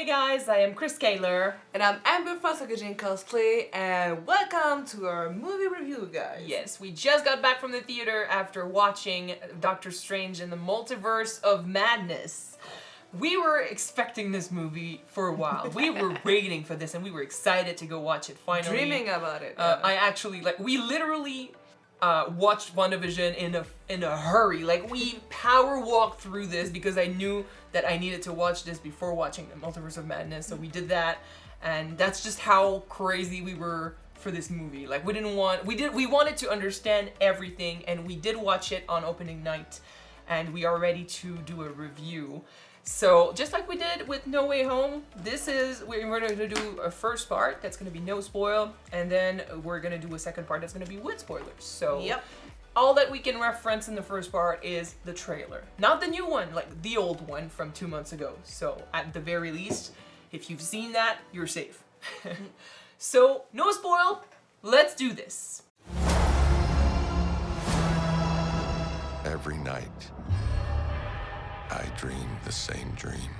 guys, I am Chris Kaler. And I'm Amber from Kyuujin Cosplay, and welcome to our movie review, guys. Yes, we just got back from the theater after watching Doctor Strange in the Multiverse of Madness. We were expecting this movie for a while. We were waiting for this and we were excited to go watch it finally. Dreaming about it. We literally watched WandaVision in a hurry. Like, we power walked through this because I knew that I needed to watch this before watching the Multiverse of Madness. So we did that, and that's just how crazy we were for this movie. Like, we wanted to understand everything, and we did watch it on opening night, and we are ready to do a review. So just like we did with No Way Home, we're going to do a first part that's going to be no spoil, and then we're going to do a second part that's going to be with spoilers. So yep. All that we can reference in the first part is the trailer. Not the new one, like the old one from 2 months ago. So at the very least, if you've seen that, you're safe. So no spoil, let's do this. Every night, I dream the same dream.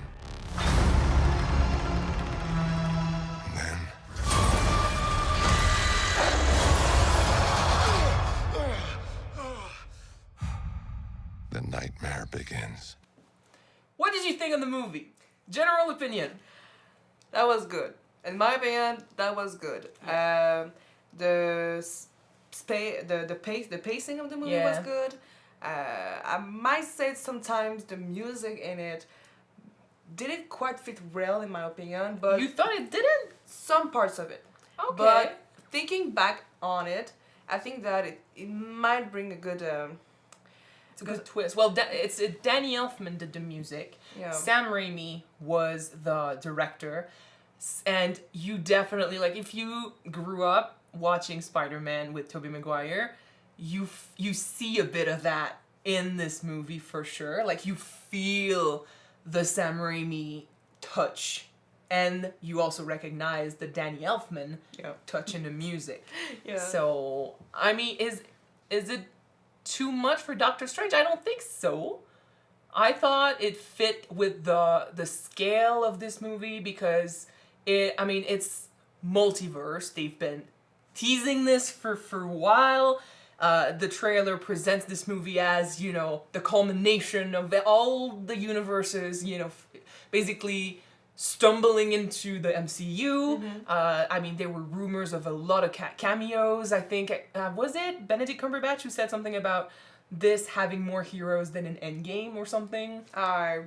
And then... the nightmare begins. What did you think of the movie? General opinion. That was good. In my opinion, that was good. Yeah. The pacing of the movie was good. I might say sometimes the music in it didn't quite fit well, in my opinion, but You thought it didn't? some parts of it. Okay. But thinking back on it, I think that it might bring a good It's a good twist. Well, Danny Elfman did the music. Yeah. Sam Raimi was the director. And you definitely, like, if you grew up watching Spider-Man with Tobey Maguire, you see a bit of that in this movie for sure. Like, you feel the Sam Raimi touch. And you also recognize the Danny Elfman touch in the music. Yeah. So, I mean, is it too much for Doctor Strange? I don't think so. I thought it fit with the scale of this movie because it's multiverse. They've been teasing this for a while. The trailer presents this movie as, you know, the culmination of all the universes, you know, basically stumbling into the MCU. Mm-hmm. There were rumors of a lot of cameos. I think, was it Benedict Cumberbatch who said something about this having more heroes than an Endgame or something? I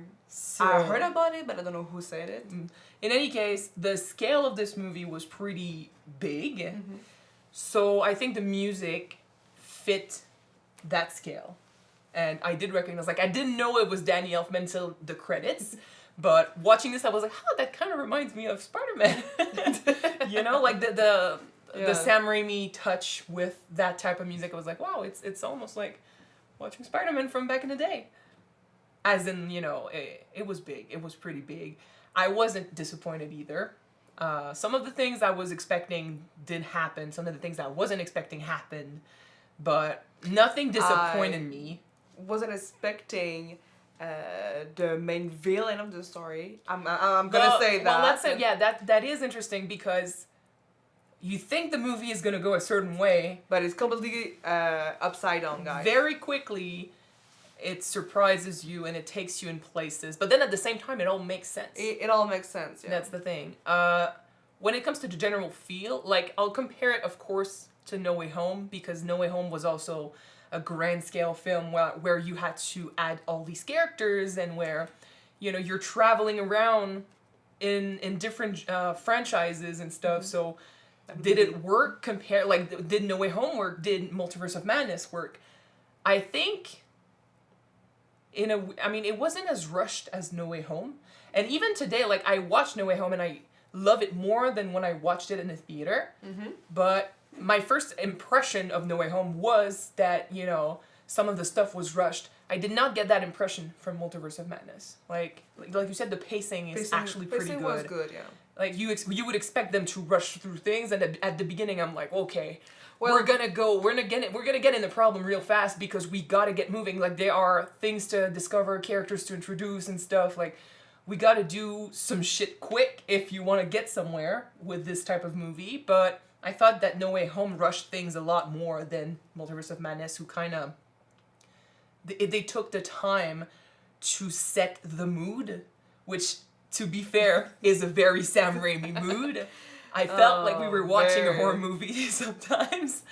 heard about it, but I don't know who said it. In any case, the scale of this movie was pretty big. Mm-hmm. So I think the music fit that scale. And I did recognize, like, I didn't know it was Danny Elfman until the credits. But watching this, I was like, that kind of reminds me of Spider-Man. You know, like the Sam Raimi touch with that type of music. I was like, wow, it's almost like watching Spider-Man from back in the day. As in, you know, it was big. It was pretty big. I wasn't disappointed either. Some of the things I was expecting didn't happen. Some of the things I wasn't expecting happened. But nothing disappointed me. Wasn't expecting the main villain of the story. I'm gonna say that. Well, let's say, that is interesting because you think the movie is gonna go a certain way, but it's completely upside down, guys. Very quickly, it surprises you and it takes you in places. But then at the same time, it all makes sense. It all makes sense. Yeah. That's the thing. When it comes to the general feel, like, I'll compare it, of course, to No Way Home, because No Way Home was also a grand scale film where you had to add all these characters and where, you know, you're traveling around in different franchises and stuff. So did it work did No Way Home work? Did Multiverse of Madness work? I think it wasn't as rushed as No Way Home. And even today, like, I watched No Way Home and I love it more than when I watched it in the theater. Mm-hmm. But my first impression of No Way Home was that, you know, some of the stuff was rushed. I did not get that impression from Multiverse of Madness. Like you said, the pacing is actually pretty good. Pacing was good, yeah. Like, you would expect them to rush through things, and at the beginning, I'm like, okay, we're gonna get in the problem real fast because we gotta get moving. Like, there are things to discover, characters to introduce and stuff. Like, we got to do some shit quick if you want to get somewhere with this type of movie. But I thought that No Way Home rushed things a lot more than Multiverse of Madness, who kind of they took the time to set the mood, which, to be fair, is a very Sam Raimi mood. I felt like we were watching a horror movie sometimes.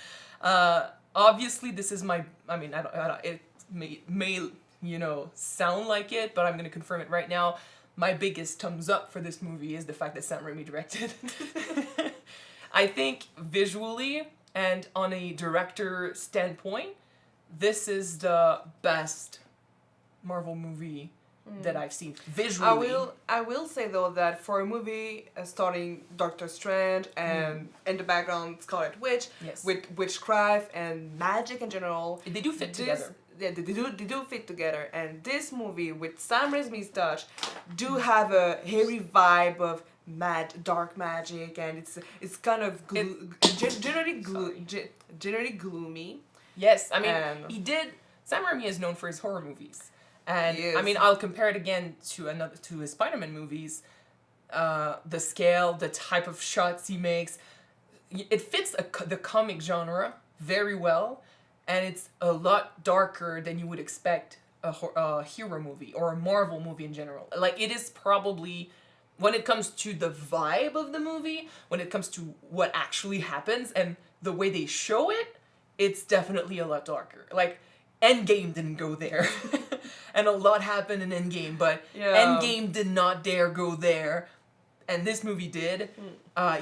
Obviously, this is my. I mean, I don't, it may sound like it, but I'm gonna confirm it right now. My biggest thumbs up for this movie is the fact that Sam Raimi directed. I think visually and on a director standpoint, this is the best Marvel movie that I've seen visually. I will say though that for a movie starting Doctor Strange and in the background Scarlet Witch, Yes. with witchcraft and magic in general, They do fit together. Yeah, they do fit together. And this movie with Sam Raimi's touch do have a hairy vibe of dark magic, and it's kind of generally gloomy. Yes, I mean, And- Sam Raimi is known for his horror movies. And He is. I mean, I'll compare it again to his Spider-Man movies. The scale, the type of shots he makes, it fits the comic genre very well, and it's a lot darker than you would expect a hero movie or a Marvel movie in general. Like, it is probably, when it comes to the vibe of the movie, when it comes to what actually happens and the way they show it, it's definitely a lot darker. Like, Endgame didn't go there. And a lot happened in Endgame, but Endgame did not dare go there. And this movie did.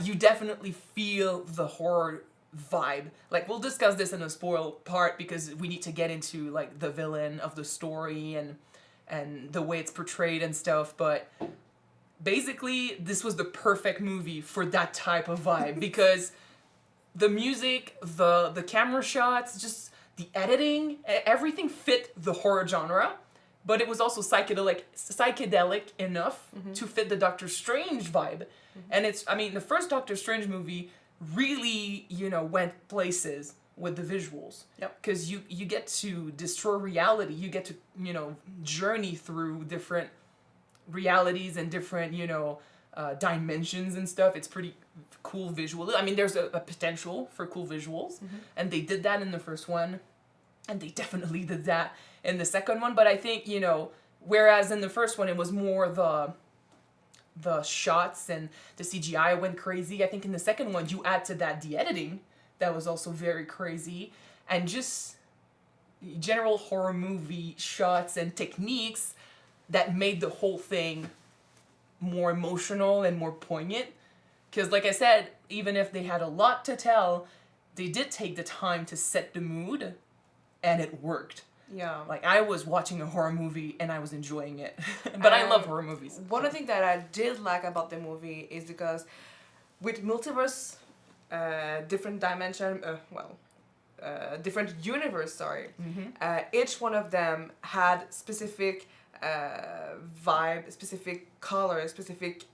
You definitely feel the horror vibe. Like, we'll discuss this in a spoil part because we need to get into, like, the villain of the story and the way it's portrayed and stuff. But basically, this was the perfect movie for that type of vibe because the music, the camera shots, just the editing, everything fit the horror genre, but it was also psychedelic enough to fit the Doctor Strange vibe. And the first Doctor Strange movie really, went places with the visuals. Yep. Because you get to destroy reality. You get to, journey through different realities and different, dimensions and stuff. It's pretty cool visually. I mean, there's a potential for cool visuals, and they did that in the first one, and they definitely did that in the second one. But I think, whereas in the first one it was more the shots and the CGI went crazy, I think in the second one you add to that the editing that was also very crazy, and just general horror movie shots and techniques that made the whole thing more emotional and more poignant. Because, like I said, even if they had a lot to tell, they did take the time to set the mood, and it worked. Yeah. Like, I was watching a horror movie, and I was enjoying it. But I love horror movies. One of the things that I did like about the movie is because with Multiverse, different dimension, different universe, each one of them had specific vibe, specific color, specific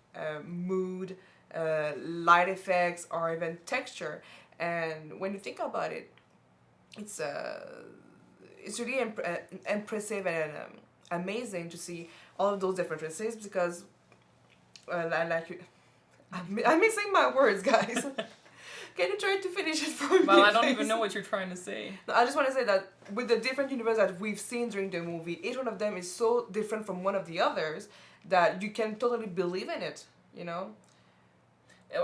mood, light effects, or even texture. And when you think about it, it's really impressive and amazing to see all of those differences because, I'm missing my words, guys. Can you try to finish it for me? Well, I don't please? even know what you're trying to say. No, I just want to say that with the different universes that we've seen during the movie, each one of them is so different from one of the others that you can totally believe in it,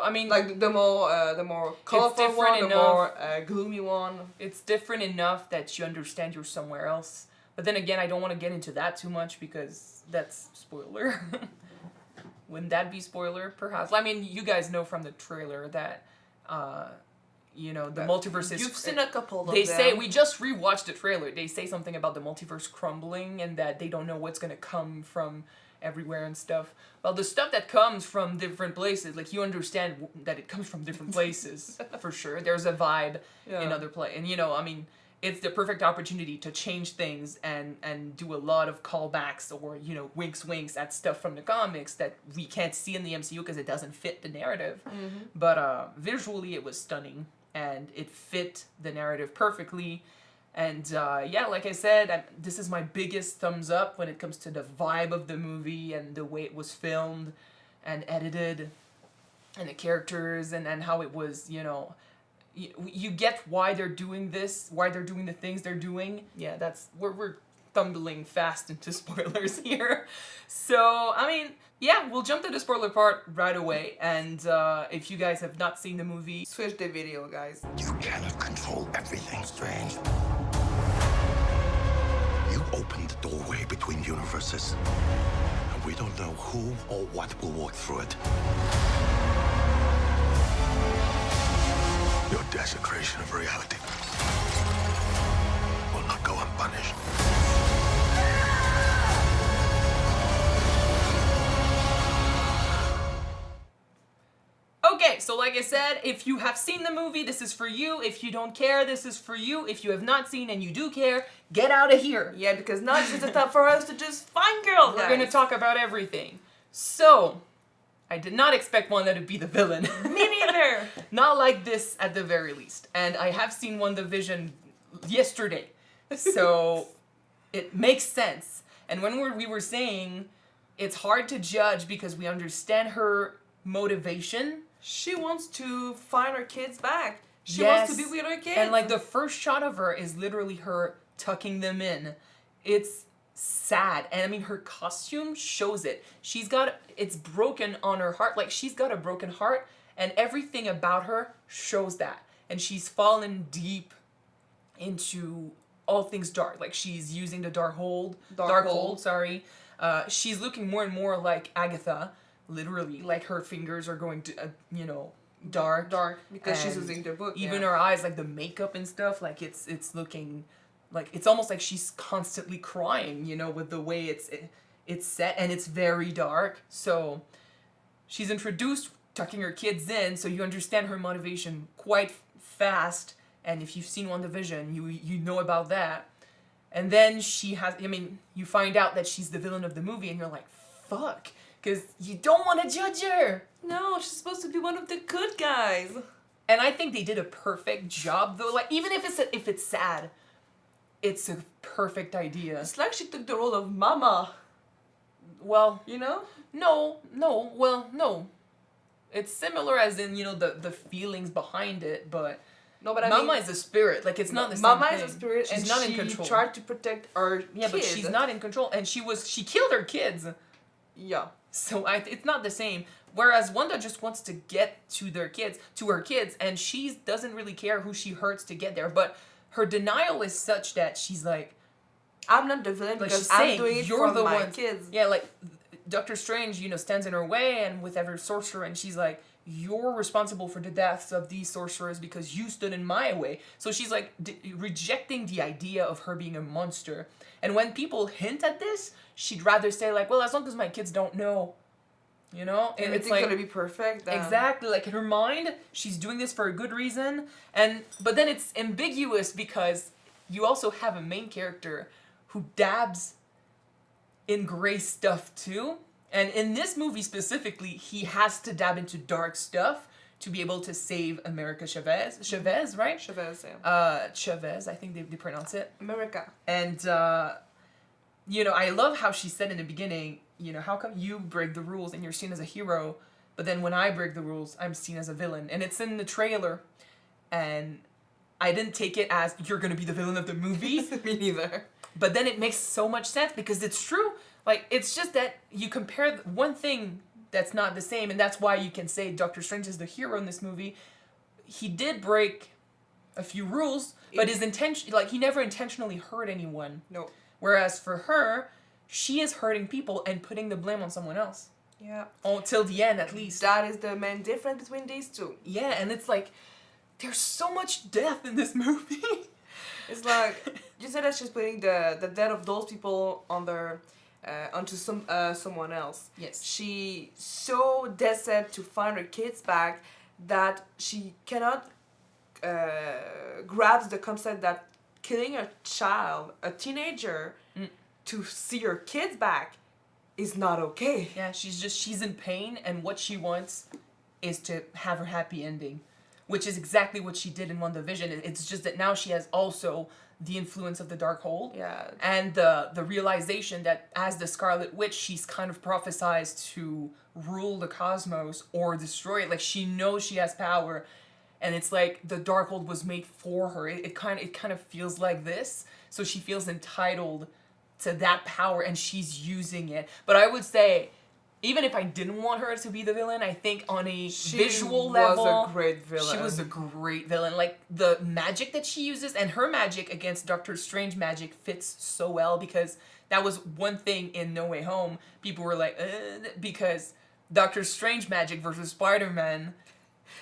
I mean, Like the more colorful different one, the enough. more gloomy one. it's different enough that you understand you're somewhere else. But then again, I don't want to get into that too much because that's spoiler. Wouldn't that be spoiler? Perhaps. I mean, you guys know from the trailer that, the multiverse is... You've seen a couple of them. They say, we just rewatched the trailer. They say something about the multiverse crumbling and that they don't know what's going to come from everywhere and stuff. Well, the stuff that comes from different places, like, you understand that it comes from different places, for sure. There's a vibe in other places. And, it's the perfect opportunity to change things and do a lot of callbacks or, winks at stuff from the comics that we can't see in the MCU because it doesn't fit the narrative. But visually, it was stunning, and it fit the narrative perfectly. And yeah, like I said, this is my biggest thumbs up when it comes to the vibe of the movie and the way it was filmed and edited and the characters and how it was, you know, you get why they're doing this, why they're doing the things they're doing. Yeah, that's, we're tumbling fast into spoilers here. So, I mean, yeah, we'll jump to the spoiler part right away. And if you guys have not seen the movie, Switch the video, guys. You cannot control everything, Strange. You opened the doorway between universes, and we don't know who or what will walk through it. Your desecration of reality will not go unpunished. okay, so like I said, if you have seen the movie, this is for you. If you don't care, this is for you. If you have not seen and you do care, get out of here. Yeah, because now it's just a time for us to just find girls, We're gonna talk about everything. So, I did not expect Wanda to be the villain. Me neither. Not like this at the very least. And I have seen WandaVision yesterday. So it makes sense. And when we were saying it's hard to judge because we understand her motivation. She wants to find her kids back. She Yes. wants to be with her kids. And like the first shot of her is literally her tucking them in. It's sad. And I mean, her costume shows it. It's broken on her heart. Like, she's got a broken heart, and everything about her shows that. And she's fallen deep into all things dark. Like, she's using the dark hold. Sorry. She's looking more and more like Agatha, literally. Like, her fingers are going to, dark. Dark, because she's And using their book. Even yeah. her eyes, like the makeup and stuff, like it's looking like it's almost like she's constantly crying, with the way it's set, and it's very dark. So she's introduced tucking her kids in, so you understand her motivation quite fast. And if you've seen WandaVision, you know about that. And then you find out that she's the villain of the movie, and you're like, fuck, because you don't want to judge her. No, she's supposed to be one of the good guys. And I think they did a perfect job, though. Like, even if it's sad, it's a perfect idea. It's like she took the role of Mama. Well, No? no. It's similar as in, the feelings behind it, but No, but I Mama mean, is a spirit. Like, it's not the same Mama thing. is a spirit, She's and not she in control. tried to protect her Yeah, kids. but she's not in control, and she killed her kids. Yeah. So it's not the same. Whereas Wanda just wants to get to her kids, and she doesn't really care who she hurts to get there. But her denial is such that she's like, I'm not the villain like because she's I'm saying, doing it you're for the my one. kids. Yeah, like Doctor Strange, stands in her way, and with every sorcerer, and she's like, you're responsible for the deaths of these sorcerers because you stood in my way. So she's like rejecting the idea of her being a monster. And when people hint at this, she'd rather say like, well, as long as my kids don't know, and it's Everything's like gonna be perfect. exactly, like in her mind, she's doing this for a good reason. But then it's ambiguous because you also have a main character who dabs in gray stuff too. And in this movie specifically, he has to dab into dark stuff to be able to save America Chavez, right? Chavez, yeah. Chavez, I think they pronounce it. America. And, I love how she said in the beginning, how come you break the rules and you're seen as a hero, but then when I break the rules, I'm seen as a villain. And it's in the trailer, and I didn't take it as you're going to be the villain of the movie. Me neither. But then it makes so much sense because it's true. Like, it's just that you compare one thing that's not the same, and that's why you can say Doctor Strange is the hero in this movie. He did break a few rules, but his intention, like, he never intentionally hurt anyone. No. Whereas for her, she is hurting people and putting the blame on someone else. Yeah. Till the end, at least. That is the main difference between these two. Yeah, and it's like, there's so much death in this movie. It's like, you said that she's putting the death of those people onto someone else. Yes. She so dead set to find her kids back that she cannot grasp the concept that killing a child, a teenager, to see her kids back is not okay. Yeah, she's in pain, and what she wants is to have her happy ending. which is exactly what she did in WandaVision. It's just that now she has also the influence of the Darkhold. Yeah. And the realization that as the Scarlet Witch, she's kind of prophesized to rule the cosmos or destroy it. Like, she knows she has power, and it's like the Darkhold was made for her. It kind of feels like this. So she feels entitled to that power, and she's using it. But I would say, even if I didn't want her to be the villain, I think on a visual level, she was a great villain. She was a great villain. Like, the magic that she uses, and her magic against Doctor Strange magic fits so well, because that was one thing in No Way Home. People were like, because Doctor Strange magic versus Spider-Man,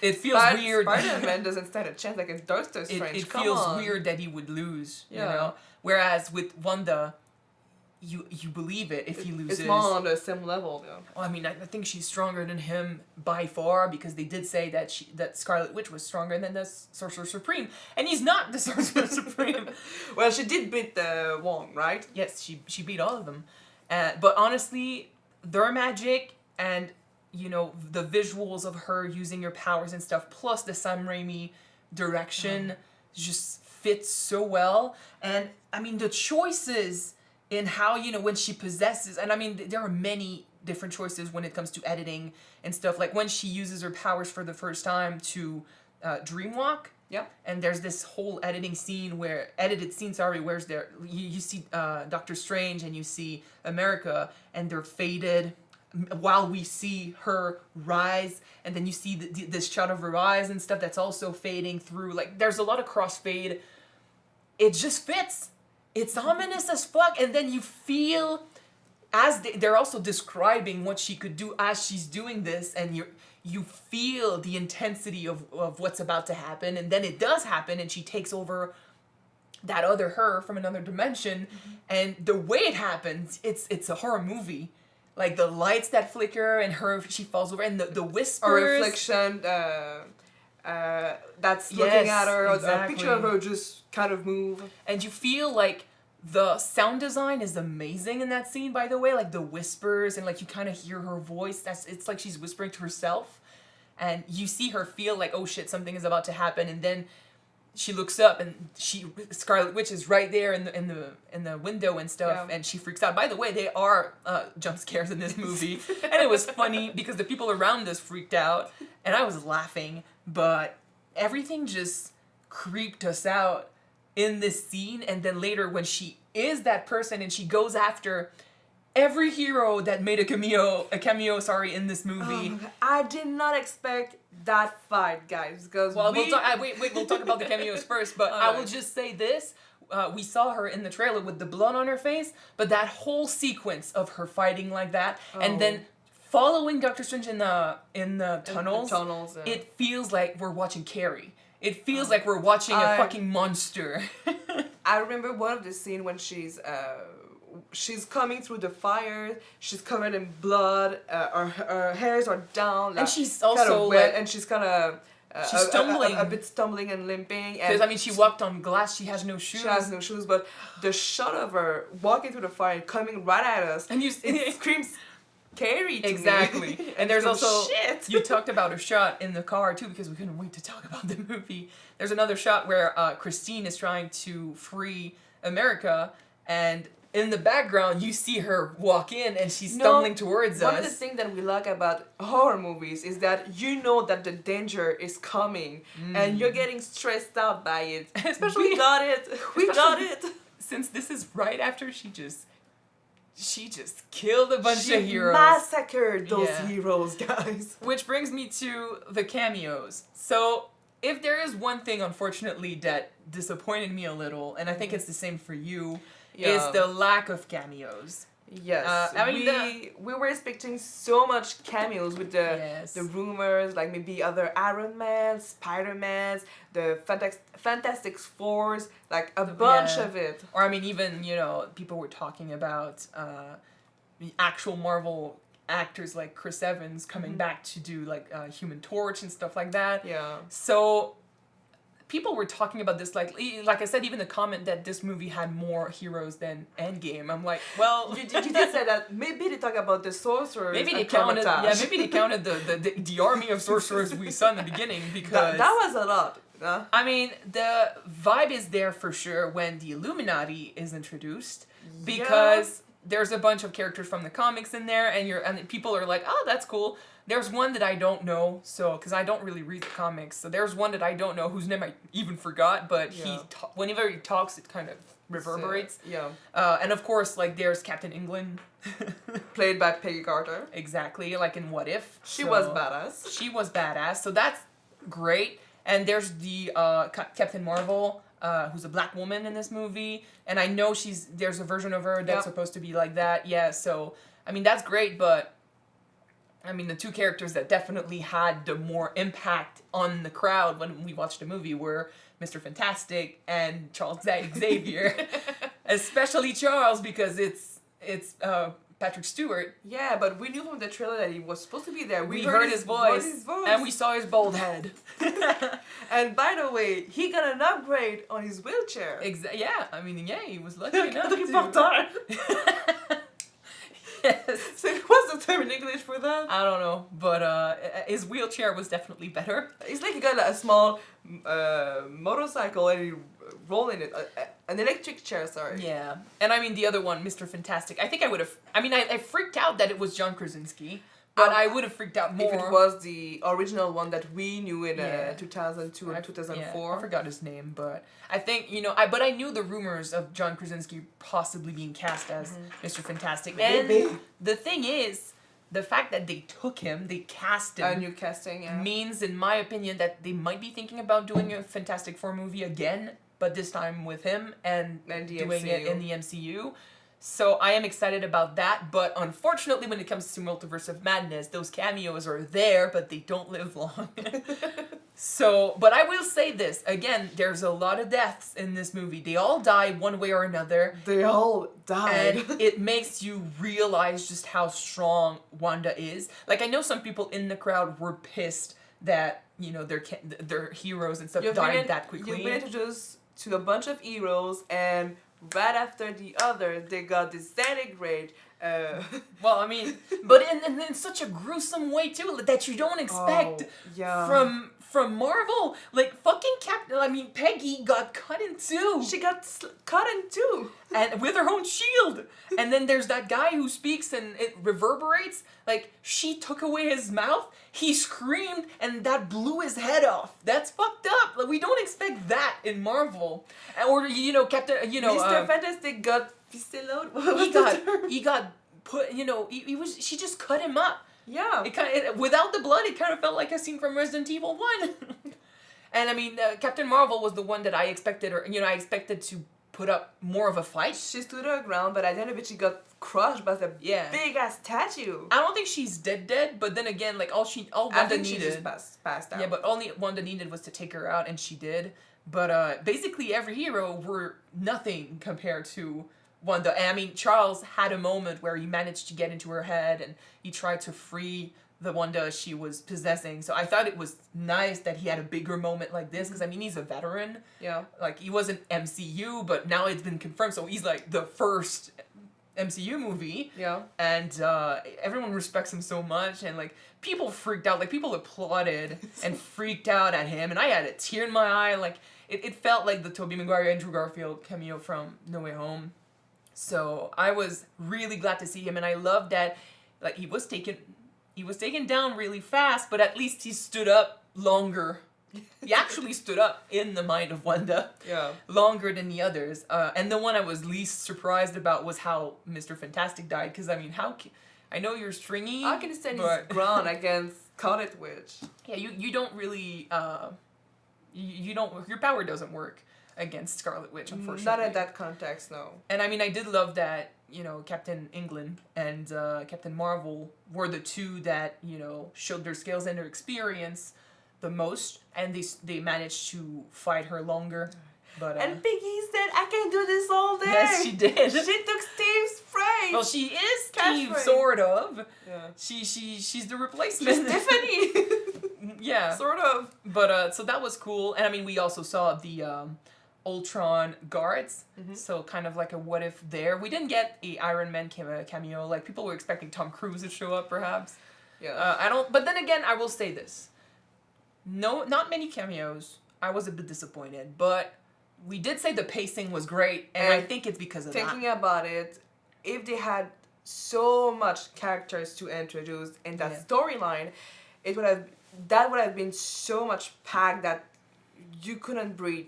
it feels weird. Spider-Man doesn't stand a chance against Doctor Strange. It feels weird that he would lose, you know? Whereas with Wanda, you believe it if he loses. It's more on the same level, though. Well, I mean, I think she's stronger than him by far, because they did say that that Scarlet Witch was stronger than the Sorcerer Supreme, and he's not the Sorcerer Supreme. Well, she did beat the Wong, right? Yes, she beat all of them, but honestly, their magic and, you know, the visuals of her using her powers and stuff, plus the Sam Raimi direction, just fits so well. And I mean, the choices in how, you know, when she possesses, and I mean, there are many different choices when it comes to editing and stuff, like when she uses her powers for the first time to dreamwalk. Yep. And there's this whole edited scene where you see Doctor Strange and you see America, and they're faded while we see her rise, and then you see this shot of her eyes and stuff that's also fading through. Like, there's a lot of crossfade. It just fits. It's ominous as fuck, and then you feel, as they're also describing what she could do as she's doing this, and you feel the intensity of what's about to happen, and then it does happen, and she takes over that other her from another dimension, and the way it happens, it's a horror movie. Like, the lights that flicker, and she falls over, and the whispers. A reflection that's looking at her, exactly. A picture of her just kind of move. And you feel like the sound design is amazing in that scene, by the way. Like, the whispers, and like you kind of hear her voice. It's like she's whispering to herself, and you see her feel like, oh shit, something is about to happen, and then she looks up, and Scarlet Witch is right there in the window and stuff, and she freaks out. By the way, there are jump scares in this movie, and it was funny because the people around us freaked out, and I was laughing, but everything just creeped us out in this scene. And then later, when she is that person and she goes after every hero that made a cameo in this movie. I did not expect that fight, guys, because we'll talk about the cameos first, but I will just say this. We saw her in the trailer with the blood on her face, but that whole sequence of her fighting like that, and then following Doctor Strange in the tunnels, it feels like we're watching Carrie. It feels like we're watching a fucking monster. I remember one of the scene when she's coming through the fire. She's covered in blood. Her hairs are down, and she's also kind of wet, and she's kind of she's stumbling, a bit stumbling and limping. Because I mean, she walked on glass. She has no shoes. She has no shoes, but the shot of her walking through the fire and coming right at us, and it screams Carrie to exactly. me. And there's also shit. You talked about a shot in the car too, because we couldn't wait to talk about the movie. There's another shot where Christine is trying to free America, and in the background you see her walk in, and she's stumbling towards us. One of the things that we like about horror movies is that you know that the danger is coming, and you're getting stressed out by it. Especially we got it. Since this is right after she just killed a bunch of heroes. Massacred those heroes, guys. Which brings me to the cameos. So, if there is one thing, unfortunately, that disappointed me a little, and I think it's the same for you, is the lack of cameos. Yes, we were expecting so much cameos with the rumors, like maybe other Iron Man, Spider-Mans, the Fantastic Fours, like a bunch of it. Or I mean, even, you know, people were talking about the actual Marvel actors like Chris Evans coming back to do like Human Torch and stuff like that. Yeah. So people were talking about this, like I said, even the comment that this movie had more heroes than Endgame. I'm like, well, You did say that maybe they talk about the sorcerers. maybe they and counted. Camotage. Yeah, maybe they counted the army of sorcerers we saw in the beginning because that was a lot. I mean, the vibe is there for sure when the Illuminati is introduced because there's a bunch of characters from the comics in there, and people are like, oh, that's cool. There's one that I don't know, because I don't really read the comics. So there's one that I don't know whose name I even forgot, but whenever he talks, it kind of reverberates. And of course, like there's Captain England, Played by Peggy Carter. exactly, like in What If. She was badass. She was badass, so that's great. And there's the Captain Marvel, who's a black woman in this movie, and I know there's a version of her that's supposed to be like that. Yeah, so I mean that's great, but I mean the two characters that definitely had the more impact on the crowd when we watched the movie were Mr. Fantastic and Charles Xavier, especially Charles because it's Patrick Stewart. Yeah, but we knew from the trailer that he was supposed to be there. We heard his voice, and we saw his bald head. And by the way, he got an upgrade on his wheelchair. Yeah, I mean, yeah, he was lucky enough to. Yes. So what's the term in English for that? I don't know, but his wheelchair was definitely better. It's like he got a small motorcycle and he rolled in it. An electric chair, sorry. Yeah. And I mean, the other one, Mr. Fantastic, I think I would have... I mean, I freaked out that it was John Krasinski, but I would have freaked out more... If it was the original one that we knew in 2002 and 2004. I forgot his name, but I think, but I knew the rumors of John Krasinski possibly being cast as Mr. Fantastic. Maybe. And the thing is, the fact that they took him, they cast him... A new casting, yeah. Means, in my opinion, that they might be thinking about doing a Fantastic Four movie again, but this time with him and doing it in the MCU. So I am excited about that, but unfortunately when it comes to Multiverse of Madness, those cameos are there, but they don't live long. So, but I will say this, again, there's a lot of deaths in this movie. They all die one way or another. They all died. And it makes you realize just how strong Wanda is. Like, I know some people in the crowd were pissed that, their heroes and stuff died that quickly. You've been introduced to a bunch of heroes, and right after the other, they got disintegrate. Well, I mean, but in such a gruesome way too that you don't expect from Marvel. Like fucking Peggy got cut in two. She got cut in two, and with her own shield. And then there's that guy who speaks and it reverberates. Like she took away his mouth. He screamed and that blew his head off. That's fucked up. Like we don't expect that in Marvel. Or Captain. Mr. Fantastic got fisted out. He got put. She just cut him up. Yeah. Without the blood, it kind of felt like a scene from Resident Evil 1. And I mean, Captain Marvel was the one that I expected, I expected to put up more of a fight. She stood her ground, but at the end of it, she got crushed by the big ass statue. I don't think she's dead, but then again, like all Wanda needed. She just passed out. Yeah, but all Wanda needed was to take her out, and she did. But basically, every hero were nothing compared to Wanda. And I mean, Charles had a moment where he managed to get into her head and he tried to free the Wanda she was possessing. So I thought it was nice that he had a bigger moment like this because, I mean, he's a veteran. Yeah. Like, he wasn't MCU, but now it's been confirmed. So he's like the first MCU movie. Yeah. And everyone respects him so much. And, like, people freaked out. Like, people applauded and freaked out at him. And I had a tear in my eye. Like, it felt like the Tobey Maguire, Andrew Garfield cameo from No Way Home. So I was really glad to see him, and I love that, like, he was taken down really fast, but at least he stood up longer. He actually stood up in the mind of Wanda. Yeah. Longer than the others. And the one I was least surprised about was how Mr. Fantastic died, because, I mean, I know you're stringy, How can you stand his ground against Scarlet Witch? Yeah, you don't really, your power doesn't work against Scarlet Witch, unfortunately. Not in that context, no. And I mean, I did love that, Captain England and Captain Marvel were the two that, showed their skills and their experience the most, and they managed to fight her longer. But and Peggy said, I can do this all day. Yes, she did. She took Steve's phrase. Well, she is Steve, sort of. Yeah. She's the replacement. She's Tiffany. Yeah. Sort of. But so that was cool, and I mean, we also saw the Ultron guards, so kind of like a what if there. We didn't get a Iron Man cameo. Like people were expecting Tom Cruise to show up, perhaps. Yeah. I don't. But then again, I will say this: no, not many cameos. I was a bit disappointed, but we did say the pacing was great, and I think it's because of Thinking that. about it, if they had so much characters to introduce in that storyline, that would have been so much packed that you couldn't breathe.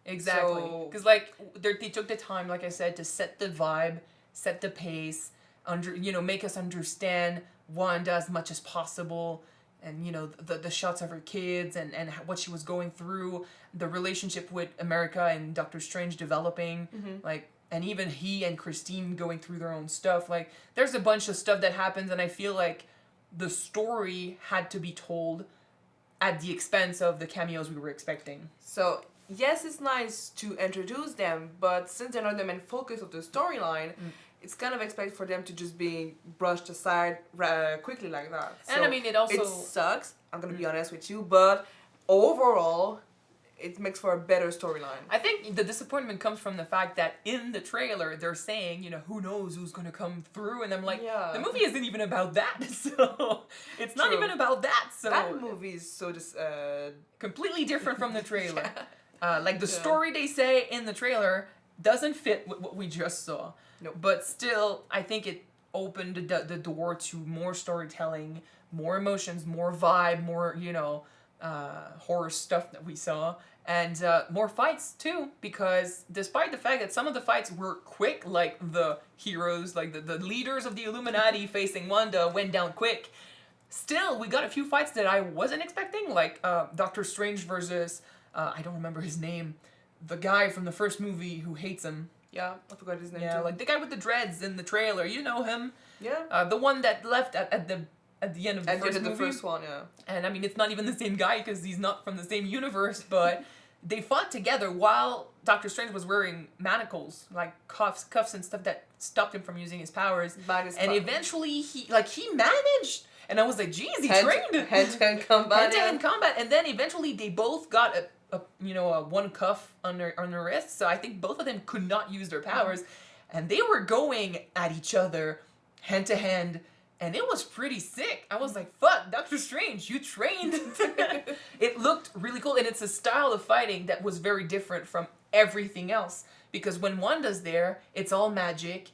Exactly, So- because like they took the time, like I said, to set the vibe, set the pace, make us understand Wanda as much as possible, and the shots of her kids and what she was going through, the relationship with America and Doctor Strange developing, like, and even he and Christine going through their own stuff. Like, there's a bunch of stuff that happens, and I feel like the story had to be told at the expense of the cameos we were expecting. So, yes, it's nice to introduce them, but since they're not the main focus of the storyline, it's kind of expected for them to just be brushed aside quickly like that. And I mean, it also... It sucks, I'm gonna be honest with you, but overall, it makes for a better storyline. I think the disappointment comes from the fact that in the trailer they're saying, who knows who's gonna come through, and I'm like, the movie isn't even about that, so it's not True. even about that. So That movie is so just completely different from the trailer. Like the story they say in the trailer doesn't fit with what we just saw. Nope. But still, I think it opened the door to more storytelling, more emotions, more vibe, more horror stuff that we saw, and more fights too. Because despite the fact that some of the fights were quick, like the heroes, like the leaders of the Illuminati facing Wanda went down quick, still we got a few fights that I wasn't expecting, like Doctor Strange versus I don't remember his name, the guy from the first movie who hates him. Yeah, I forgot his name Yeah, too. like the guy with the dreads in the trailer. You know him. Yeah. The one that left at the end of the first movie. The first one, yeah. And I mean, it's not even the same guy because he's not from the same universe, but they fought together while Doctor Strange was wearing manacles, like cuffs and stuff that stopped him from using his powers. And eventually he managed. And I was like, geez, he trained. Hand-to-hand combat. Hand-to-hand combat. And then eventually they both got a one cuff on their wrist. So I think both of them could not use their powers. And they were going at each other hand to hand. And it was pretty sick. I was like, fuck, Doctor Strange, you trained. It looked really cool. And it's a style of fighting that was very different from everything else. Because when Wanda's there, it's all magic.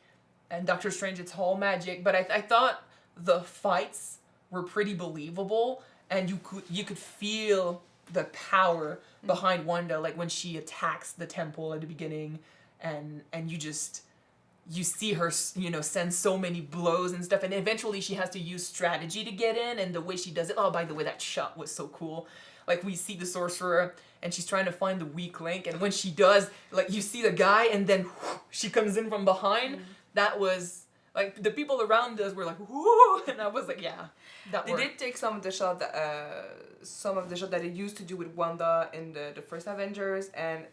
And Doctor Strange, it's all magic. But I thought the fights were pretty believable. And you could feel the power behind Wanda, like when she attacks the temple at the beginning. And you see her, send so many blows and stuff, and eventually she has to use strategy to get in, and the way she does it. Oh, by the way, that shot was so cool. Like, we see the sorcerer, and she's trying to find the weak link, and when she does, like, you see the guy, and then she comes in from behind. That was, like, the people around us were like, whoo, and I was like, yeah, that worked. They did take some of the shot that they used to do with Wanda in the first Avengers, and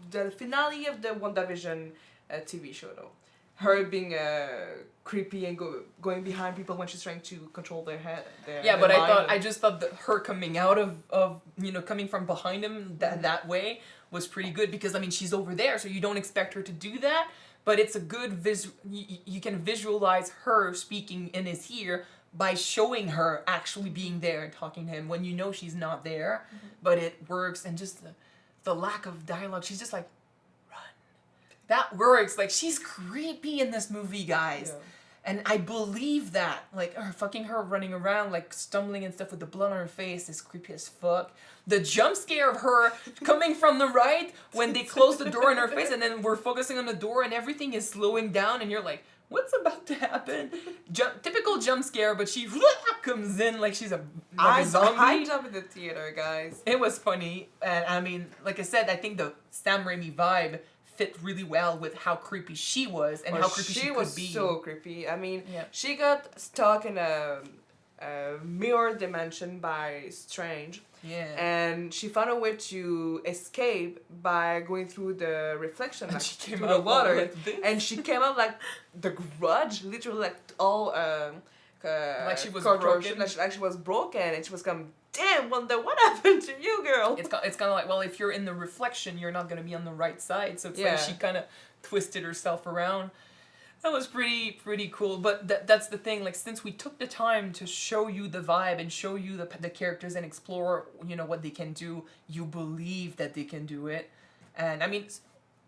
the finale of the WandaVision TV show, though. Her being creepy and going behind people when she's trying to control their head. But I just thought that her coming out of coming from behind him that way was pretty good, because I mean, she's over there, so you don't expect her to do that, but it's a good you can visualize her speaking in his ear by showing her actually being there and talking to him when you know she's not there, but it works. And just the lack of dialogue, she's just like, that works. Like, she's creepy in this movie, guys. Yeah. And I believe that. Like, her running around, like, stumbling and stuff with the blood on her face is creepy as fuck. The jump scare of her coming from the right when they close the door in her face, and then we're focusing on the door and everything is slowing down, and you're like, what's about to happen? Typical jump scare, but she comes in like she's a zombie. I jumped in the theater, guys. It was funny. And I mean, like I said, I think the Sam Raimi vibe fit really well with how creepy she was and how creepy she could be. She was so creepy. I mean, she got stuck in a mirror dimension by Strange. Yeah. And she found a way to escape by going through the reflection, like, she came through out the water. like this. And she came out like the Grudge, literally like all like she was contortion, broken. like she was broken, and she was damn, Wanda, what happened to you, girl? It's kind of like, well, if you're in the reflection, you're not going to be on the right side. So it's Yeah. like she kind of twisted herself around. That was pretty cool. But that's the thing. Like, since we took the time to show you the vibe and show you the characters and explore, you know, what they can do, you believe that they can do it. And I mean,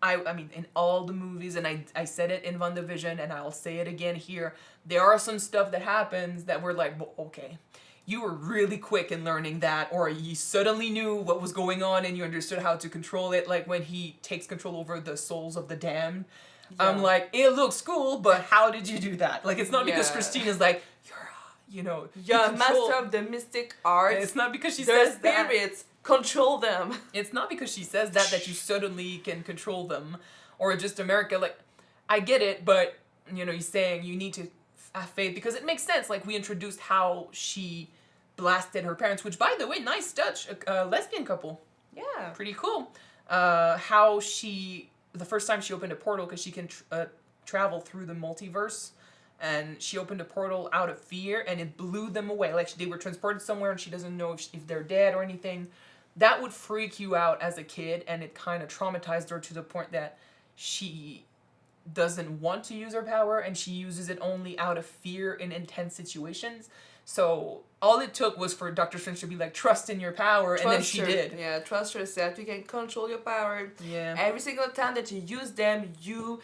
I mean, in all the movies, and I said it in WandaVision, and I'll say it again here, there are some stuff that happens that we're like, well, okay, you were really quick in learning that, or you suddenly knew what was going on and you understood how to control it, like when he takes control over the souls of the damned. Yeah. I'm like, it looks cool, but how did you do that? Like, it's not because Yeah. Christine is like, you're, you know, Yeah, you master control. of the mystic arts. It's not because she Their says that. spirits, control them. It's not because she says that you suddenly can control them, or just America. Like, I get it, but you know, he's saying you need to have faith because it makes sense. Like, we introduced how she blasted her parents, which, by the way, nice touch. A lesbian couple, Yeah. pretty cool. How she, the first time she opened a portal because she can travel through the multiverse. And she opened a portal out of fear, and it blew them away. Like, they were transported somewhere, and she doesn't know if they're dead or anything. That would freak you out as a kid, and it kind of traumatized her to the point that she doesn't want to use her power, and she uses it only out of fear in intense situations. So all it took was for Doctor Strange to be like, trust in your power, and then she did. Yeah, trust yourself. You can control your power. Yeah. Every single time that you use them, you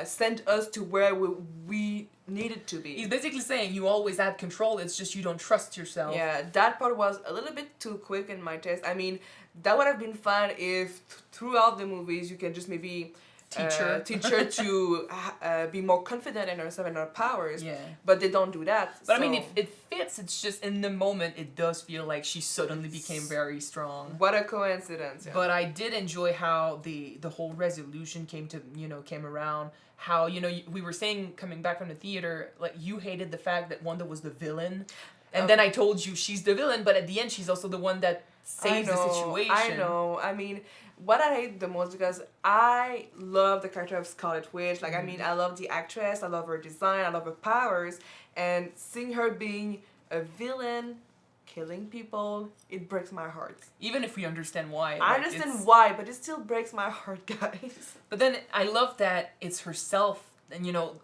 send us to where we needed to be. He's basically saying you always had control, it's just you don't trust yourself. Yeah, that part was a little bit too quick in my taste. I mean, that would have been fun if throughout the movies you can just maybe teach her to be more confident in herself and her powers. Yeah. But they don't do that. But I so- mean, it fits. It's just in the moment, it does feel like she suddenly became very strong. What a coincidence. Yeah. But I did enjoy how the whole resolution came around. How, you know, we were saying coming back from the theater, like, you hated the fact that Wanda was the villain. And then I told you she's the villain, but at the end she's also the one that saves the situation. I know. I mean, what I hate the most, because I love the character of Scarlet Witch. Like, I mean, I love the actress. I love her design. I love her powers. And seeing her being a villain, killing people, it breaks my heart. Even if we understand why. I like, understand why, but it still breaks my heart, guys. But then I love that it's herself, and you know,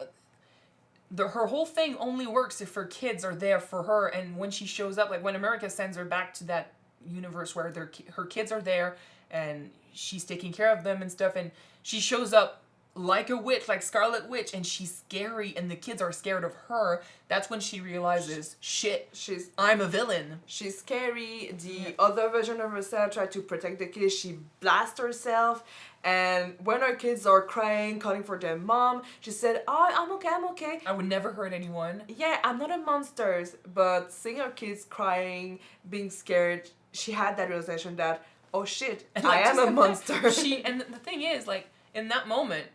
her whole thing only works if her kids are there for her. And when she shows up, like when America sends her back to that universe where her kids are there and she's taking care of them and stuff, and she shows up like a witch, like Scarlet Witch, and she's scary and the kids are scared of her, that's when she realizes, shit, I'm a villain. She's scary. The other version of herself tried to protect the kids. She blasts herself. And when her kids are crying, calling for their mom, she said, oh, I'm okay. I would never hurt anyone. Yeah, I'm not a monster. But seeing her kids crying, being scared, she had that realization that, oh shit, And I like, am just a like monster. And the thing is, like, in that moment,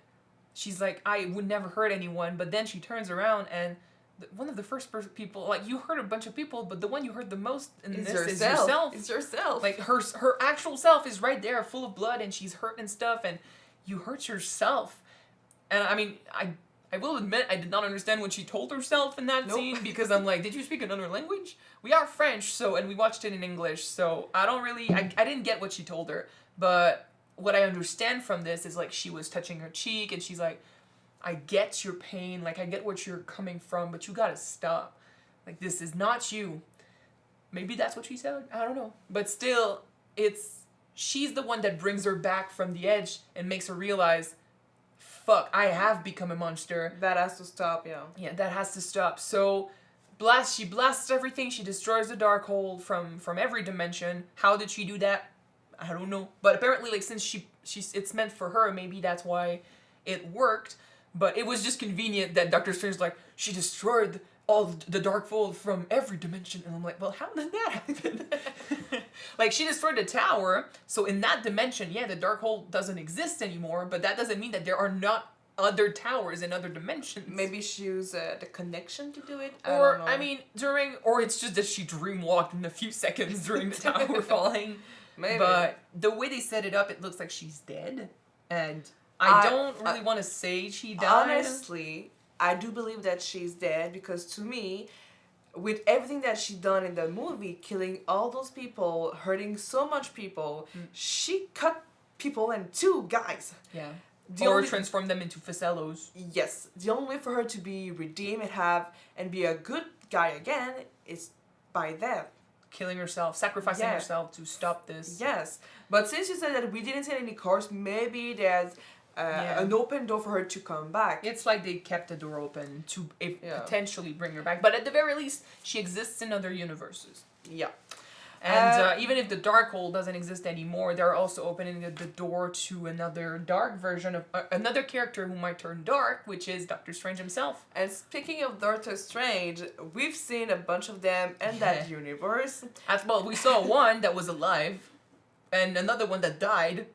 she's like, I would never hurt anyone, but then she turns around and one of the first people, like, you hurt a bunch of people, but the one you hurt the most in this is yourself. It's yourself. Like, her actual self is right there, full of blood, and she's hurt and stuff, and you hurt yourself. And I mean, I will admit, I did not understand what she told herself in that scene, because I'm like, did you speak another language? We are French, and we watched it in English, so I don't really, I didn't get what she told her, but what I understand from this is, like, she was touching her cheek, and she's like, I get your pain, like, I get what you're coming from, but you gotta stop. Like, this is not you. Maybe that's what she said, I don't know. But still, she's the one that brings her back from the edge and makes her realize, fuck, I have become a monster. That has to stop, yeah. Yeah, that has to stop. So, she blasts everything, she destroys the Darkhold from every dimension. How did she do that? I don't know. But apparently, like, since it's meant for her, maybe that's why it worked. But it was just convenient that Doctor Strange's like, she destroyed all the Darkhold from every dimension. And I'm like, well, how did that happen? Like, she destroyed the tower, so in that dimension, yeah, the Darkhold doesn't exist anymore, but that doesn't mean that there are not other towers in other dimensions. Maybe she used the connection to do it. Or, I don't know. or it's just that she dreamwalked in a few seconds during the tower falling. Maybe. But the way they set it up, it looks like she's dead. And I don't really want to say she died. Honestly, I do believe that she's dead, because to me, with everything that she done in the movie, killing all those people, hurting so much people, she cut people in two, guys. Yeah. The Or only- transform them into Facellos. Yes, the only way for her to be redeemed and be a good guy again is by death. Killing herself, sacrificing Yeah. herself to stop this. Yes, but since you said that we didn't see any course, maybe there's Yeah. an open door for her to come back. It's like they kept the door open to Yeah. potentially bring her back. But at the very least, she exists in other universes. Yeah. And even if the Darkhold doesn't exist anymore, they're also opening the door to another dark version of another character who might turn dark, which is Doctor Strange himself. And speaking of Doctor Strange, we've seen a bunch of them in that universe. Well, we saw one that was alive, and another one that died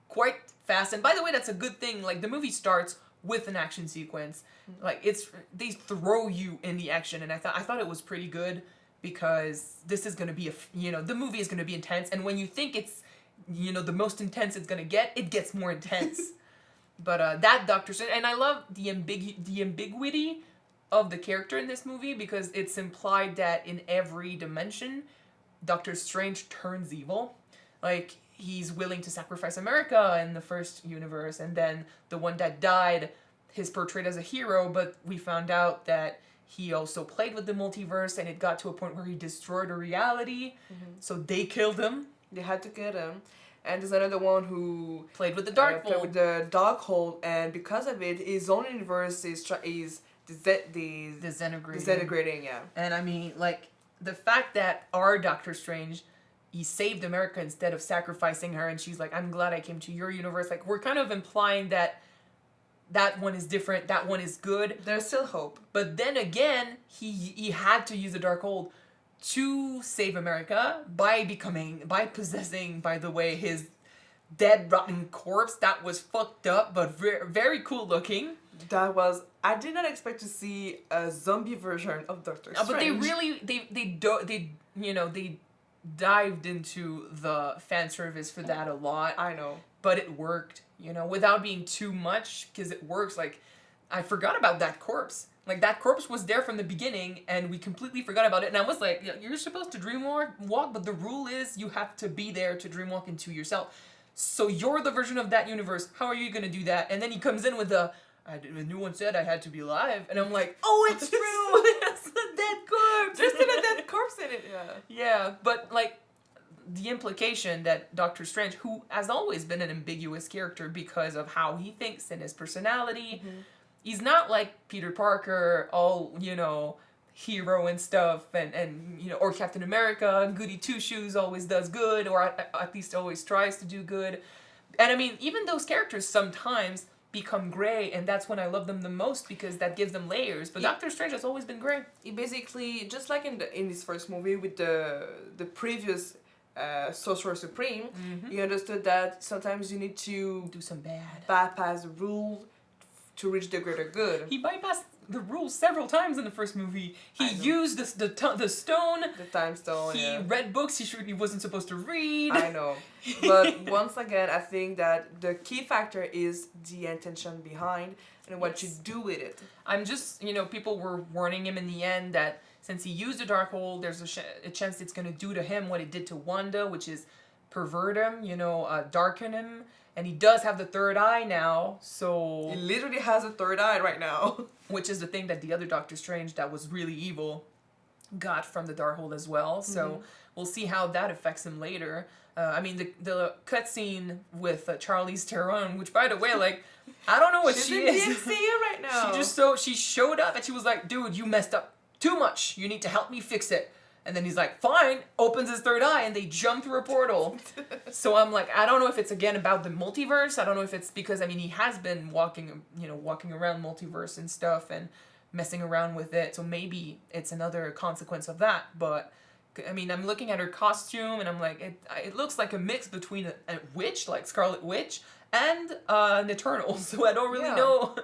quite fast. And by the way, that's a good thing. Like, the movie starts with an action sequence. Like, they throw you in the action, and I thought it was pretty good. Because this is going to be the movie is going to be intense, and when you think it's, the most intense it's going to get, it gets more intense. But that Doctor Strange, and I love the ambiguity of the character in this movie, because it's implied that in every dimension, Doctor Strange turns evil. Like, he's willing to sacrifice America in the first universe, and then the one that died is portrayed as a hero, but we found out that he also played with the multiverse, and it got to a point where he destroyed a reality. So they killed him. They had to get him. And there's another one who Played with the played Darkhold. with the Darkhold, and because of it, his own universe is Disintegrating. disintegrating. Yeah. And I mean, like, the fact that our Doctor Strange, he saved America instead of sacrificing her, and she's like, I'm glad I came to your universe. Like, we're kind of implying that one is different, that one is good. There's still hope. But then again, he had to use the Darkhold to save America by possessing, by the way, his dead, rotten corpse. That was fucked up, but very, very cool looking. I did not expect to see a zombie version of Doctor Strange. But they really, they dived into the fan service for that a lot. I know. But it worked, without being too much, because it works. Like, I forgot about that corpse. Like, that corpse was there from the beginning, and we completely forgot about it. And I was like, you're supposed to dreamwalk, but the rule is you have to be there to dreamwalk into yourself. So you're the version of that universe. How are you going to do that? And then he comes in with a new one said I had to be alive. And I'm like, oh, it's true. It's a dead corpse. There's still a dead corpse in it, yeah. Yeah, but, like, the implication that Doctor Strange, who has always been an ambiguous character because of how he thinks and his personality, he's not like Peter Parker, all, hero and stuff, and or Captain America, goody two-shoes, always does good, or at least always tries to do good. And I mean, even those characters sometimes become gray, and that's when I love them the most, because that gives them layers. But Doctor Strange has always been gray. He basically, just like in this first movie with the previous Sorcerer Supreme, he understood that sometimes you need to Do some bad. bypass the rule to reach the greater good. He bypassed the rules several times in the first movie. He used the stone. The time stone. He Yeah. read books he wasn't supposed to read. I know. But once again, I think that the key factor is the intention behind and what you do with it. I'm just, people were warning him in the end that since he used the Darkhold, there's a chance it's going to do to him what it did to Wanda, which is pervert him, darken him. And he does have the third eye now, so... He literally has a third eye right now. Which is the thing that the other Doctor Strange that was really evil got from the Darkhold as well. So we'll see how that affects him later. I mean, the cutscene with Charlize Theron, which, by the way, like, I don't know what She's she in is. the MCU right now. She showed up and she was like, dude, you messed up too much. You need to help me fix it. And then he's like, fine, opens his third eye, and they jump through a portal. So I'm like, I don't know if it's, again, about the multiverse. I don't know if it's because, I mean, he has been walking around multiverse and stuff and messing around with it. So maybe it's another consequence of that. But, I mean, I'm looking at her costume, and I'm like, it looks like a mix between a witch, like Scarlet Witch, and an Eternal. So I don't really know...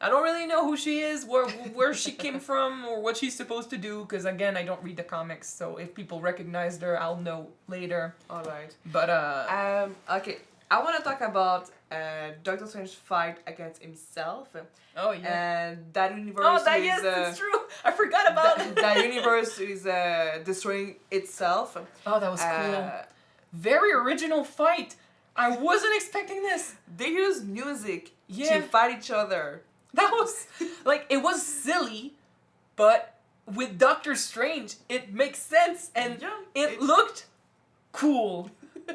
I don't really know who she is, where she came from, or what she's supposed to do, because, again, I don't read the comics, so if people recognized her, I'll know later. Alright. But, Okay. I want to talk about Doctor Strange's fight against himself. Oh yeah. And that universe Oh, that is, yes, it's true. I forgot about that universe is destroying itself. Oh, that was cool. Very original fight. I wasn't expecting this. They use music Yeah. to fight each other. That was like it was silly, but with Doctor Strange, it makes sense and Yeah, it looked cool.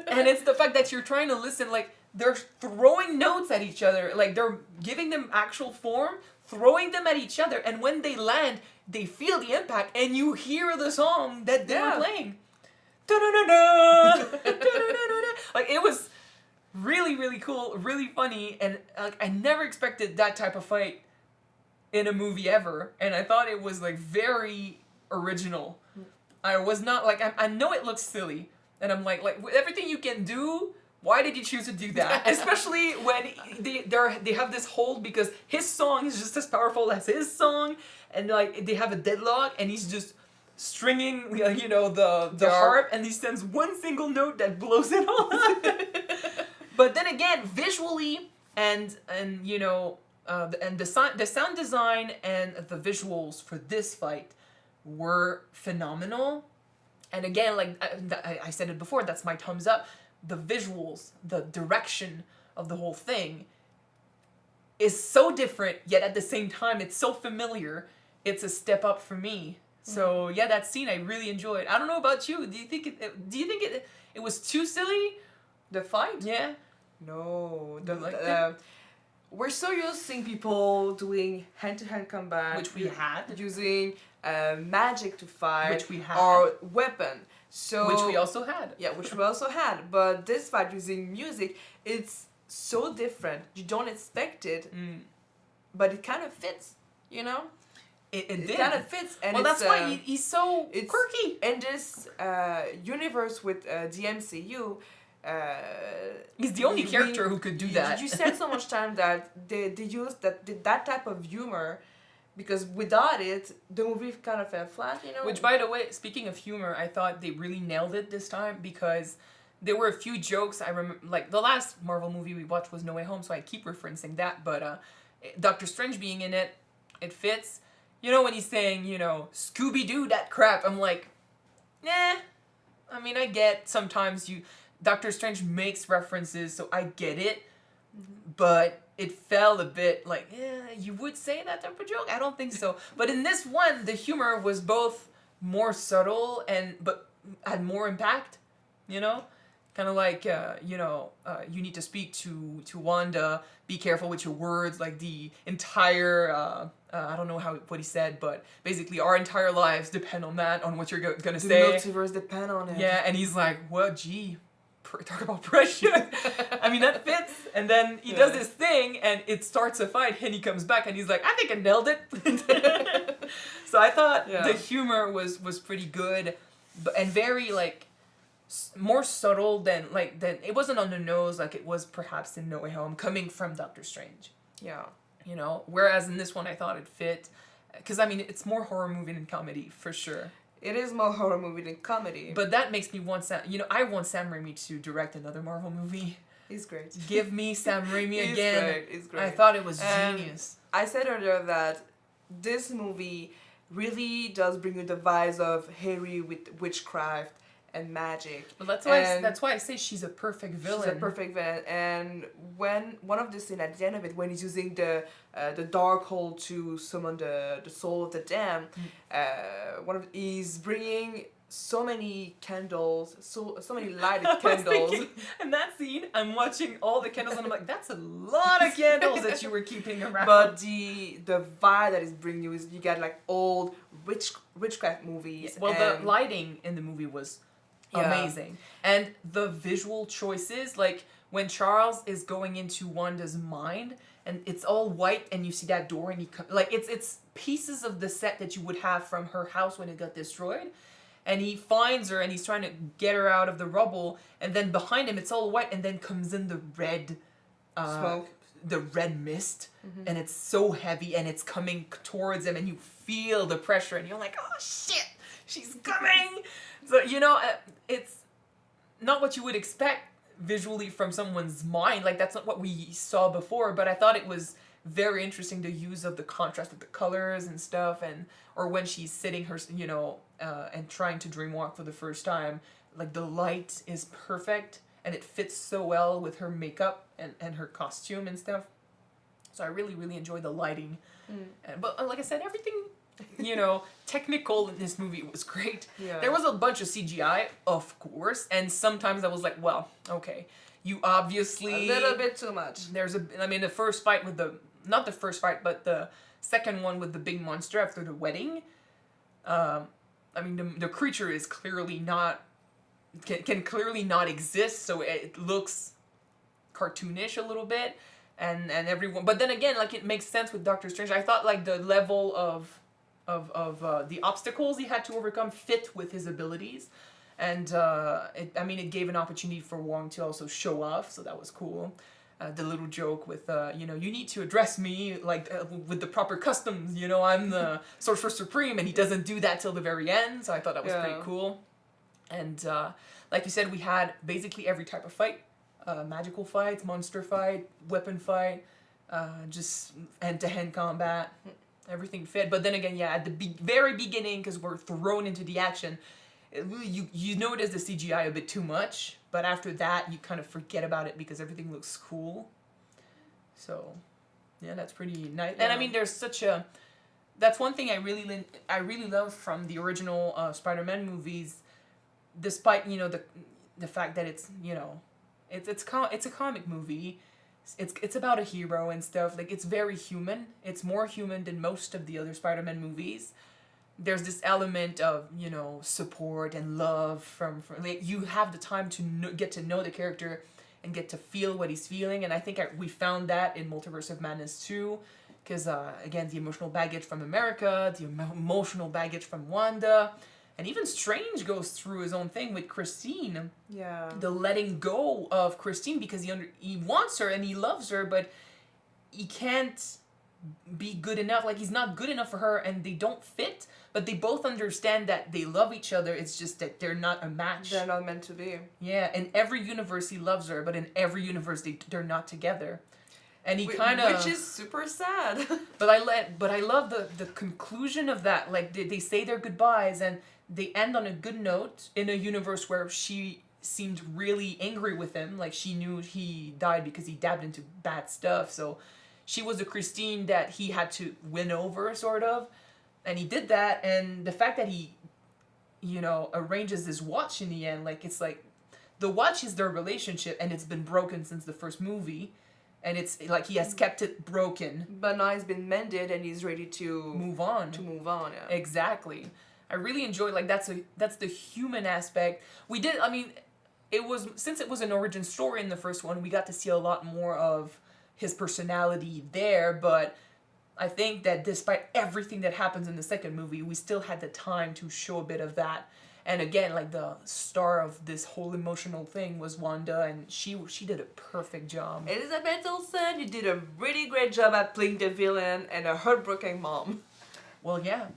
And it's the fact that you're trying to listen, like they're throwing notes at each other, like they're giving them actual form, throwing them at each other, and when they land, they feel the impact, and you hear the song that they were playing. Da-da-da-da, da-da-da-da-da. Like it was really, really cool, really funny, and like I never expected that type of fight in a movie ever, and I thought it was like very original. I was not like I know it looks silly, and I'm like with everything you can do, why did you choose to do that? Especially when they have this hold because his song is just as powerful as his song, and like they have a deadlock, and he's just stringing the harp, and he sends one single note that blows it all up. But then again, visually and the sound design and the visuals for this fight were phenomenal. And again, like I said it before, that's my thumbs up. The visuals, the direction of the whole thing is so different, yet at the same time, it's so familiar. It's a step up for me. So yeah, that scene I really enjoyed. I don't know about you. Do you think it was too silly? The fight? Yeah. No. You liked it? We're so used to seeing people doing hand-to-hand combat, Which we had. using magic to fight, Which we had. or weapon. So Which we also had. Yeah, which we also had. But this fight using music, it's so different. You don't expect it, but it kind of fits. You know, It it kind of fits, and well, it's, that's why he's so it's quirky. in this universe with the MCU. He's the only character who could do that. You spend so much time that they used that type of humor, because without it, the movie kind of fell flat, you know. Which, by the way, speaking of humor, I thought they really nailed it this time because there were a few jokes. I remember, like the last Marvel movie we watched was No Way Home, so I keep referencing that. But Doctor Strange being in it, it fits. You know when he's saying, Scooby Doo that crap. I'm like, nah. I mean, I get sometimes Doctor Strange makes references, so I get it. But it fell a bit like, you would say that type of joke? I don't think so. But in this one, the humor was both more subtle but had more impact, Kind of like, you need to speak to Wanda, be careful with your words, like the entire, I don't know what he said, but basically our entire lives depend on that, on what you're gonna say. The multiverse depend on it. Yeah, and he's like, well, gee, talk about pressure. I mean, that fits. And then he does this thing, and it starts a fight, and he comes back, and he's like, I think I nailed it. So I thought the humor was pretty good, and very, like, more subtle than it wasn't on the nose like it was perhaps in No Way Home, coming from Doctor Strange. Yeah. Whereas in this one I thought it fit, because I mean it's more horror movie than comedy for sure. It is more horror movie than comedy. But that makes me want I want Sam Raimi to direct another Marvel movie. He's great. Give me Sam Raimi again. He's great. I thought it was genius. I said earlier that this movie really does bring you the vibes of Harry with witchcraft and magic. But that's why I say she's a perfect villain. She's a perfect villain. And when one of the scenes at the end of it, when he's using the dark hole to summon the soul of the damned, he's bringing so many candles, so many lighted candles. In that scene, I'm watching all the candles and I'm like, that's a lot of candles that you were keeping around. But the vibe that is bringing you is you get like old witchcraft movies. Yeah. Well, the lighting in the movie was amazing. And the visual choices, like when Charles is going into Wanda's mind and it's all white and you see that door and it's pieces of the set that you would have from her house when it got destroyed. And he finds her and he's trying to get her out of the rubble, and then behind him it's all white, and then comes in the red smoke, the red mist, and it's so heavy and it's coming towards him and you feel the pressure and you're like, oh shit, she's coming. So it's not what you would expect visually from someone's mind. Like that's not what we saw before, but I thought it was very interesting, the use of the contrast of the colors and stuff, and or when she's sitting her, and trying to dreamwalk for the first time, like the light is perfect and it fits so well with her makeup and her costume and stuff. So I really, really enjoyed the lighting. But like I said, everything, technical in this movie was great. Yeah. There was a bunch of CGI, of course, and sometimes I was like, well, okay, you obviously... A little bit too much. The first fight with not the first fight, but the second one with the big monster after the wedding, the creature is clearly not, can clearly not exist, so it looks cartoonish a little bit. And everyone, but then again, like it makes sense with Doctor Strange. I thought like the level of the obstacles he had to overcome fit with his abilities, and it gave an opportunity for Wong to also show off, so that was cool. The little joke with you need to address me like with the proper customs. I'm the Sorcerer Supreme, and he doesn't do that till the very end. So I thought that was pretty cool. And like you said, we had basically every type of fight. Magical fights, monster fight, weapon fight, just hand-to-hand combat, everything fit. But then again, at the very beginning, because we're thrown into the action, you notice the CGI a bit too much, but after that, you kind of forget about it because everything looks cool. So, yeah, that's pretty nice. Yeah. And there's that's one thing I really love from the original Spider-Man movies, despite, the fact that it's, it's a comic movie. It's about a hero and stuff. Like, it's very human. It's more human than most of the other Spider-Man movies. There's this element of, support and love from like, you have the time to get to know the character and get to feel what he's feeling. And I think we found that in Multiverse of Madness too. Because, again, the emotional baggage from America, the emotional baggage from Wanda. And even Strange goes through his own thing with Christine. Yeah. The letting go of Christine because he wants her and he loves her, but he can't be good enough. Like, he's not good enough for her and they don't fit, but they both understand that they love each other. It's just that they're not a match. They're not meant to be. Yeah, in every universe he loves her, but in every universe they're not together. And he kind of... Which is super sad. But I love the conclusion of that. Like, they say their goodbyes and they end on a good note in a universe where she seemed really angry with him. Like, she knew he died because he dabbed into bad stuff. So she was the Christine that he had to win over, sort of. And he did that. And the fact that he, arranges this watch in the end, like, it's like, the watch is their relationship and it's been broken since the first movie. And it's like he has kept it broken. But now it's been mended and he's ready to move on. Yeah. Exactly. I really enjoyed, like, that's the human aspect. We did, since it was an origin story in the first one, we got to see a lot more of his personality there, but I think that despite everything that happens in the second movie, we still had the time to show a bit of that. And again, like, the star of this whole emotional thing was Wanda, and she did a perfect job. Elizabeth Olsen, you did a really great job at playing the villain and a heartbroken mom. Well, yeah,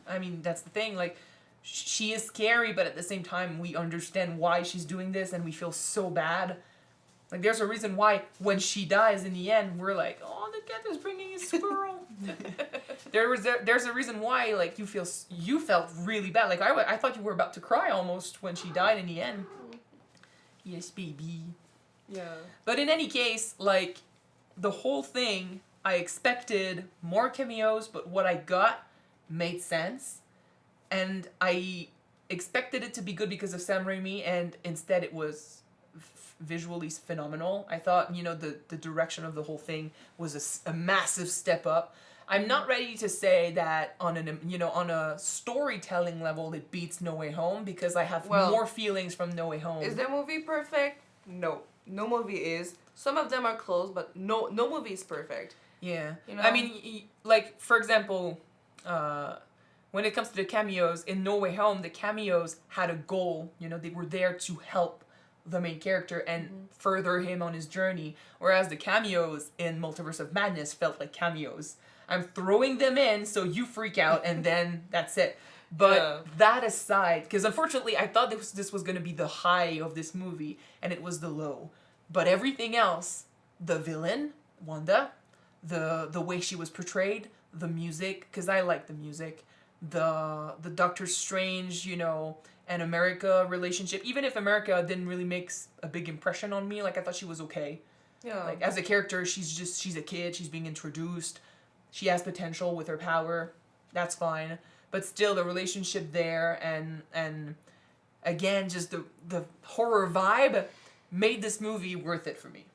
that's the thing, like, she is scary, but at the same time, we understand why she's doing this, and we feel so bad. Like, there's a reason why when she dies in the end, we're like, oh, the cat is bringing a squirrel. There's a reason why, like, you felt really bad. Like, I thought you were about to cry almost when she died in the end. Yes, baby. Yeah. But in any case, like, the whole thing, I expected more cameos, but what I got made sense. And I expected it to be good because of Sam Raimi, and instead it was visually phenomenal. I thought, the direction of the whole thing was a massive step up. I'm not ready to say that on a storytelling level it beats No Way Home, because I have more feelings from No Way Home. Is the movie perfect? No. No movie is. Some of them are close, but no movie is perfect. Yeah. Like, for example, when it comes to the cameos, in No Way Home, the cameos had a goal. They were there to help the main character and further him on his journey. Whereas the cameos in Multiverse of Madness felt like cameos. I'm throwing them in so you freak out and then that's it. But that aside, because unfortunately I thought this was going to be the high of this movie and it was the low. But everything else, the villain, Wanda, the way she was portrayed, the music, because I like the music, the Doctor Strange, you know, and America relationship. Even if America didn't really make a big impression on me, like I thought she was okay. Yeah. Like as a character, she's a kid. She's being introduced. She has potential with her power. That's fine. But still, the relationship there and again, just the horror vibe made this movie worth it for me.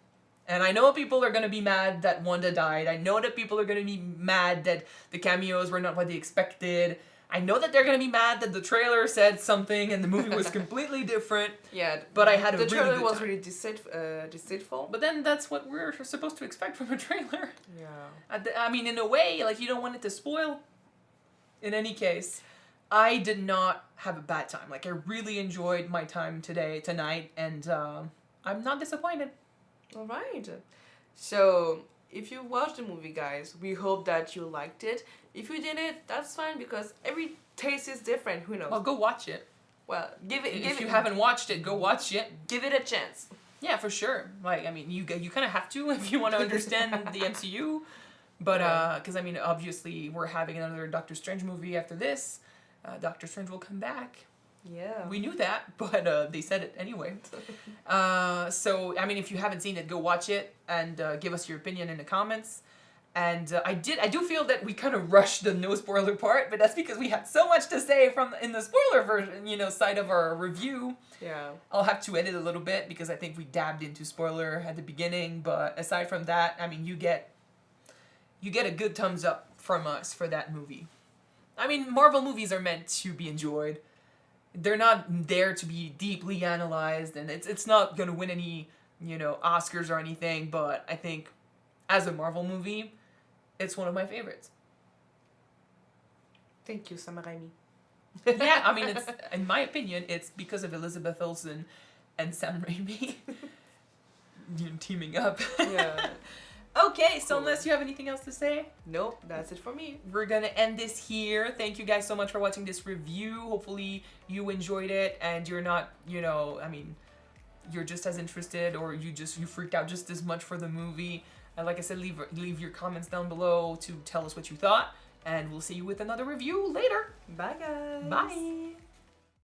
And I know people are going to be mad that Wanda died. I know that people are going to be mad that the cameos were not what they expected. I know that they're going to be mad that the trailer said something and the movie was completely different. Yeah. But I had a the really trailer good was time. really deceitful. But then that's what we're supposed to expect from a trailer. Yeah. I mean, in a way, like, you don't want it to spoil. In any case, I did not have a bad time. Like, I really enjoyed my time tonight, and I'm not disappointed. All right. So, if you watched the movie, guys, we hope that you liked it. If you didn't, that's fine because every taste is different. Who knows? Well, go watch it. Well, If you haven't watched it, go watch it. give it a chance. Yeah, for sure. Like, I mean, you kind of have to if you want to understand the MCU. But, because, I mean, obviously, we're having another Doctor Strange movie after this. Doctor Strange will come back. Yeah. We knew that, but they said it anyway. So, I mean, if you haven't seen it, go watch it and give us your opinion in the comments. And I do feel that we kind of rushed the no spoiler part, but that's because we had so much to say in the spoiler version, you know, side of our review. Yeah. I'll have to edit a little bit because I think we dabbed into spoiler at the beginning, but aside from that, I mean, you get a good thumbs up from us for that movie. I mean, Marvel movies are meant to be enjoyed. They're not there to be deeply analyzed, and it's not going to win any, you know, Oscars or anything, but I think as a Marvel movie, it's one of my favorites. Thank you, Sam Raimi. Yeah, I mean, it's, in my opinion, it's because of Elizabeth Olsen and Sam Raimi teaming up. Yeah. Okay, so Cool. unless you have anything else to say, Nope, that's it for me. we're gonna end this here. Thank you guys so much for watching this review. Hopefully you enjoyed it and you're not, you know, I mean, you're just as interested or you freaked out just as much for the movie. And like I said, leave your comments down below to tell us what you thought. And we'll see you with another review later. Bye, guys. Bye.